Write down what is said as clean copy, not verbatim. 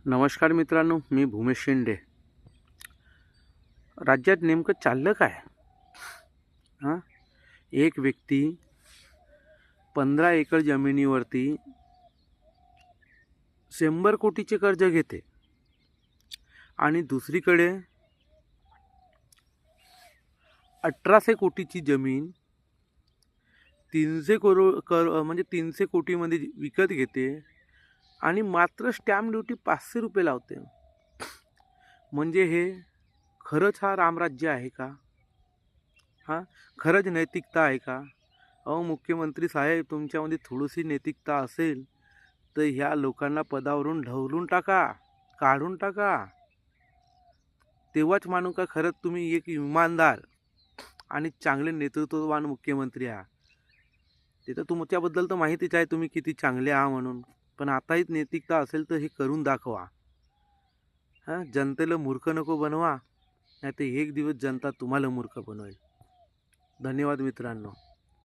नमस्कार मित्रांनो, मी भूमेश शेंडे. राज्यात नेमकं चाललं काय? हां, एक व्यक्ती 15 एकर जमिनीवरती 100 कोटीचे कर्ज घेते आणि दुसरीकडे 1800 कोटीची जमीन 300 कोटीमध्ये विकत घेते आणि मात्र स्टॅम्प ड्युटी 500 रुपये लावते. म्हणजे हे खरंच हा रामराज्य आहे का? खरंच नैतिकता आहे का? मुख्यमंत्री साहेब, तुमच्यामध्ये थोडीशी नैतिकता असेल तर ह्या लोकांना पदावरून ढवळून टाका, काढून टाका. तेव्हाच मानू का खरंच तुम्ही एक इमानदार आणि चांगले नेतृत्ववान मुख्यमंत्री आहात. ते तर तुमच्याबद्दल तर माहितीच आहे तुम्ही किती चांगले आहात म्हणून. पण आताही नैतिकता असेल तर हे करून दाखवा. जनतेला मूर्ख नको बनवा, नाही तर एक दिवस जनता तुम्हाला मूर्ख बनवेल. धन्यवाद मित्रांनो.